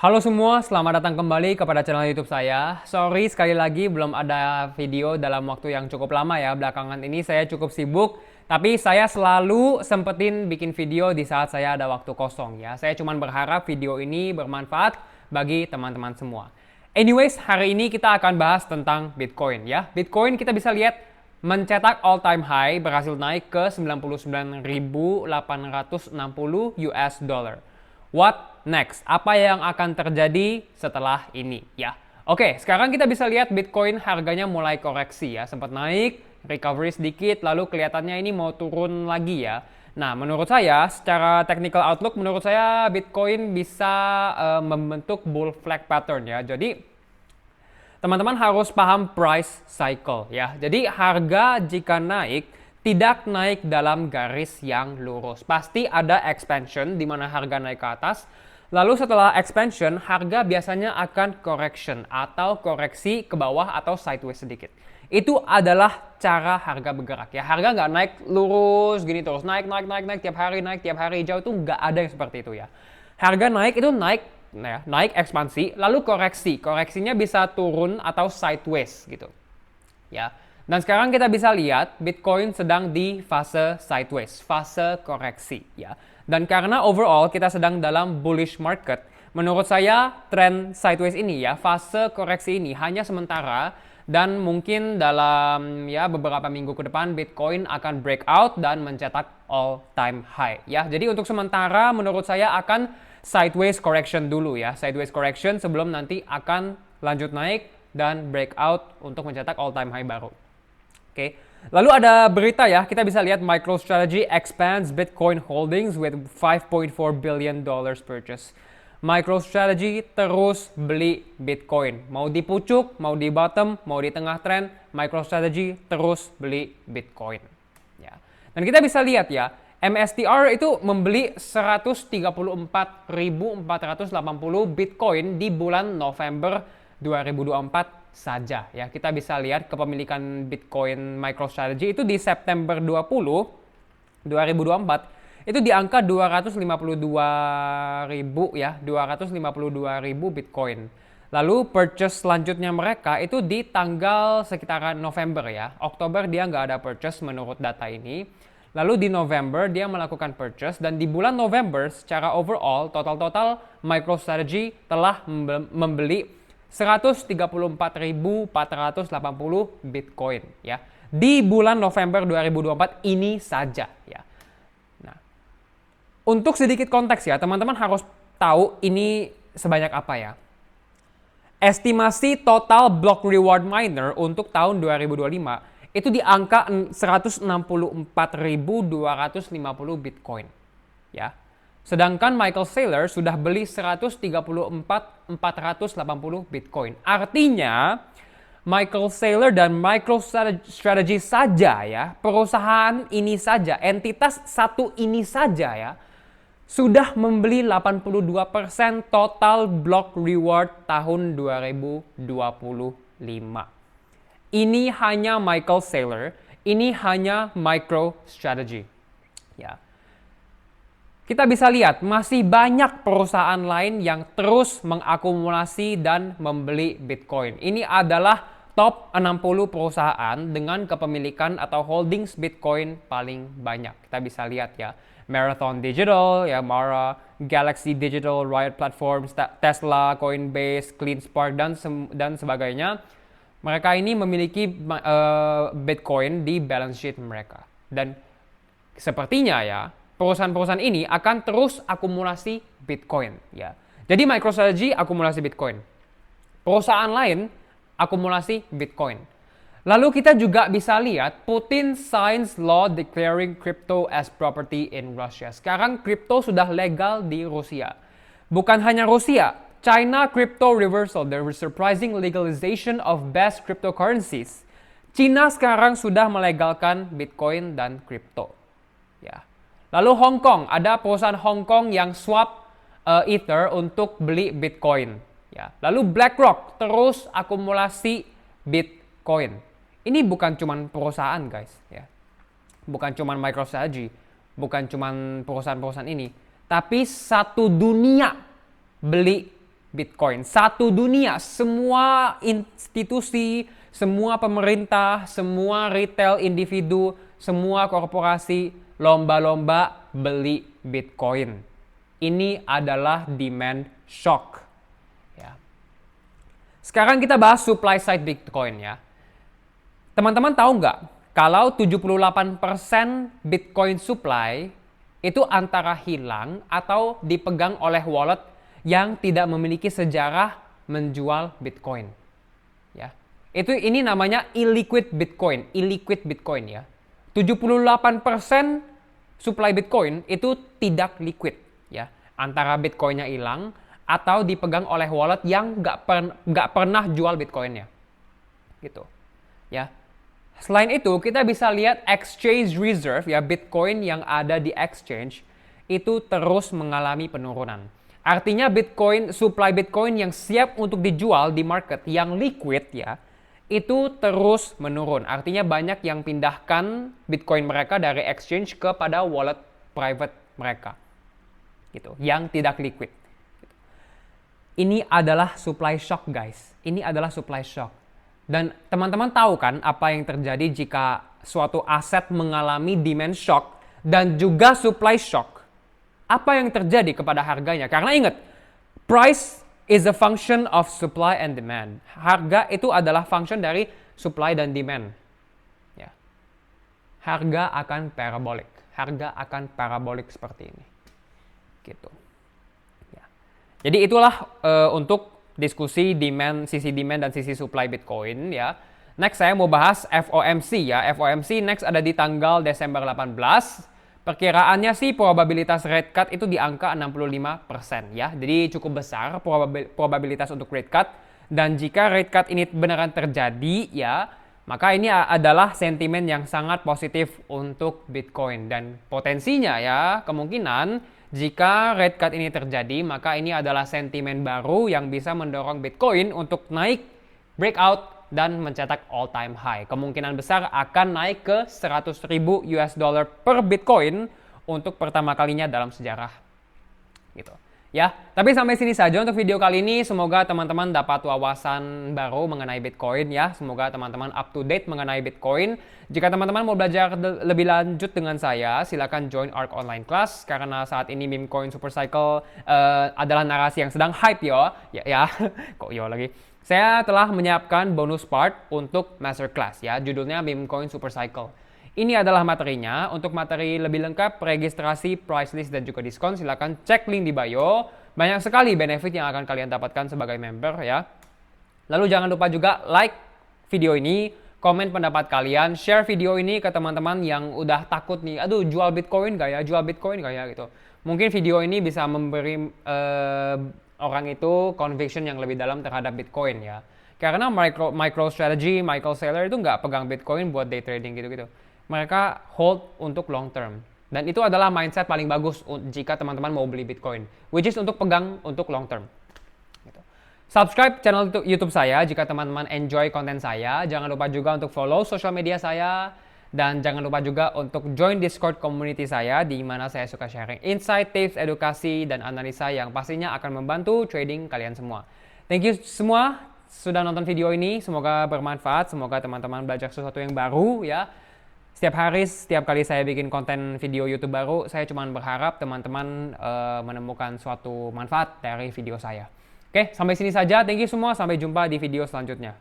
Halo semua, selamat datang kembali kepada channel YouTube saya. Sorry sekali lagi belum ada video dalam waktu yang cukup lama ya. Belakangan ini saya cukup sibuk, tapi saya selalu sempetin bikin video di saat saya ada waktu kosong ya. Saya cuma berharap video ini bermanfaat bagi teman-teman semua. Anyways, hari ini kita akan bahas tentang Bitcoin ya. Bitcoin kita bisa lihat mencetak all time high, berhasil naik ke 99.860 US dollar. What next? Apa yang akan terjadi setelah ini ya? Oke, sekarang kita bisa lihat Bitcoin harganya mulai koreksi ya, sempat naik, recovery sedikit, lalu kelihatannya ini mau turun lagi ya. Nah, menurut saya secara technical outlook, menurut saya Bitcoin bisa membentuk bull flag pattern ya. Jadi teman-teman harus paham price cycle ya. Jadi harga jika naik tidak naik dalam garis yang lurus. Pasti ada expansion di mana harga naik ke atas. Lalu setelah expansion, harga biasanya akan correction atau koreksi ke bawah atau sideways sedikit. Itu adalah cara harga bergerak ya. Harga nggak naik lurus gini terus, naik tiap hari hijau, itu nggak ada yang seperti itu ya. Harga naik itu naik ekspansi, lalu koreksinya bisa turun atau sideways gitu ya. Dan sekarang kita bisa lihat Bitcoin sedang di fase sideways, fase koreksi ya. Dan karena overall kita sedang dalam bullish market, menurut saya tren sideways ini ya, fase koreksi ini hanya sementara dan mungkin dalam ya beberapa minggu ke depan Bitcoin akan breakout dan mencetak all time high ya. Jadi untuk sementara menurut saya akan sideways correction dulu ya, sideways correction sebelum nanti akan lanjut naik dan breakout untuk mencetak all time high baru. Oke. Lalu ada berita ya, kita bisa lihat MicroStrategy expands Bitcoin holdings with 5.4 billion dollars purchase. MicroStrategy terus beli Bitcoin. Mau di pucuk, mau di bottom, mau di tengah trend, MicroStrategy terus beli Bitcoin. Ya. Dan kita bisa lihat ya, MSTR itu membeli 134.480 Bitcoin di bulan November 2024 saja ya. Kita bisa lihat kepemilikan Bitcoin MicroStrategy itu di September 2024 itu di angka 252.000 ya, 252.000 Bitcoin. Lalu purchase selanjutnya mereka itu di tanggal sekitaran November ya. Oktober dia nggak ada purchase menurut data ini. Lalu di November dia melakukan purchase dan di bulan November secara overall total MicroStrategy telah membeli 134.480 Bitcoin ya di bulan November 2024 ini saja ya. Nah, untuk sedikit konteks ya, teman-teman harus tahu ini sebanyak apa ya. Estimasi total block reward miner untuk tahun 2025 itu di angka 164.250 Bitcoin ya. Sedangkan Michael Saylor sudah beli 134.480 Bitcoin. Artinya Michael Saylor dan MicroStrategy saja ya, perusahaan ini saja, entitas satu ini saja ya, sudah membeli 82% total block reward tahun 2025. Ini hanya Michael Saylor, ini hanya MicroStrategy. Ya. Kita bisa lihat masih banyak perusahaan lain yang terus mengakumulasi dan membeli Bitcoin. Ini adalah top 60 perusahaan dengan kepemilikan atau holdings Bitcoin paling banyak. Kita bisa lihat ya, Marathon Digital, ya Mara, Galaxy Digital, Riot Platforms, Tesla, Coinbase, CleanSpark dan sebagainya. Mereka ini memiliki Bitcoin di balance sheet mereka. Dan sepertinya ya, perusahaan-perusahaan ini akan terus akumulasi Bitcoin ya. Jadi MicroStrategy akumulasi Bitcoin. Perusahaan lain akumulasi Bitcoin. Lalu kita juga bisa lihat Putin signs law declaring crypto as property in Russia. Sekarang kripto sudah legal di Rusia. Bukan hanya Rusia, China crypto reversal, the surprising legalization of best cryptocurrencies. Cina sekarang sudah melegalkan Bitcoin dan kripto. Ya. Lalu Hong Kong, ada perusahaan Hong Kong yang swap Ether untuk beli Bitcoin. Ya. Lalu BlackRock terus akumulasi Bitcoin. Ini bukan cuma perusahaan guys, ya. Bukan cuma MicroStrategy, bukan cuma perusahaan-perusahaan ini, tapi satu dunia beli Bitcoin. Satu dunia, semua institusi, semua pemerintah, semua retail individu, semua korporasi lomba-lomba beli Bitcoin. Ini adalah demand shock. Ya. Sekarang kita bahas supply side Bitcoin ya. Teman-teman tahu nggak kalau 78% Bitcoin supply itu antara hilang atau dipegang oleh wallet yang tidak memiliki sejarah menjual Bitcoin. Ya. Ini namanya illiquid Bitcoin ya. 78% supply Bitcoin itu tidak liquid ya. Antara Bitcoinnya hilang atau dipegang oleh wallet yang nggak pernah jual Bitcoinnya. Gitu. Ya. Selain itu, kita bisa lihat exchange reserve ya, Bitcoin yang ada di exchange itu terus mengalami penurunan. Artinya supply Bitcoin yang siap untuk dijual di market yang liquid ya, itu terus menurun. Artinya banyak yang pindahkan Bitcoin mereka dari exchange kepada wallet private mereka. Gitu, yang tidak liquid. Ini adalah supply shock, guys. Ini adalah supply shock. Dan teman-teman tahu kan apa yang terjadi jika suatu aset mengalami demand shock dan juga supply shock? Apa yang terjadi kepada harganya? Karena ingat, price is a function of supply and demand. Harga itu adalah function dari supply dan demand. Ya. Harga akan parabolik. Harga akan parabolik seperti ini. Gitu. Ya. Jadi itulah untuk diskusi sisi demand dan sisi supply Bitcoin ya. Next saya mau bahas FOMC ya. FOMC next ada di tanggal Desember 18. Perkiraannya sih probabilitas rate cut itu di angka 65% ya. Jadi cukup besar probabilitas untuk rate cut. Dan jika rate cut ini beneran terjadi ya, maka ini adalah sentimen yang sangat positif untuk Bitcoin. Dan potensinya ya, kemungkinan jika rate cut ini terjadi, maka ini adalah sentimen baru yang bisa mendorong Bitcoin untuk naik, breakout, dan mencetak all time high. Kemungkinan besar akan naik ke 100.000 US dollar per Bitcoin untuk pertama kalinya dalam sejarah. Gitu. Ya, tapi sampai sini saja untuk video kali ini. Semoga teman-teman dapat wawasan baru mengenai Bitcoin ya. Semoga teman-teman up to date mengenai Bitcoin. Jika teman-teman mau belajar lebih lanjut dengan saya, silakan join ARK Online Class karena saat ini meme coin super cycle adalah narasi yang sedang hype ya. Ya. Kok yo lagi. Saya telah menyiapkan bonus part untuk masterclass ya, judulnya Meme Coin Super Cycle. Ini adalah materinya. Untuk materi lebih lengkap, registrasi, price list, dan juga diskon, silakan cek link di bio. Banyak sekali benefit yang akan kalian dapatkan sebagai member ya. Lalu jangan lupa juga like video ini, komen pendapat kalian, share video ini ke teman-teman yang udah takut nih, aduh jual Bitcoin gak ya, gitu. Mungkin video ini bisa memberi orang itu conviction yang lebih dalam terhadap Bitcoin ya. Karena MicroStrategy, Michael Saylor itu nggak pegang Bitcoin buat day trading gitu-gitu. Mereka hold untuk long term. Dan itu adalah mindset paling bagus jika teman-teman mau beli Bitcoin. Which is untuk pegang untuk long term. Gitu. Subscribe channel YouTube saya jika teman-teman enjoy konten saya. Jangan lupa juga untuk follow social media saya. Dan jangan lupa juga untuk join Discord community saya di mana saya suka sharing insight, tips, edukasi, dan analisa yang pastinya akan membantu trading kalian semua. Thank you semua sudah nonton video ini. Semoga bermanfaat. Semoga teman-teman belajar sesuatu yang baru ya. Setiap kali saya bikin konten video YouTube baru, saya cuma berharap teman-teman menemukan suatu manfaat dari video saya. Oke, sampai sini saja. Thank you semua. Sampai jumpa di video selanjutnya.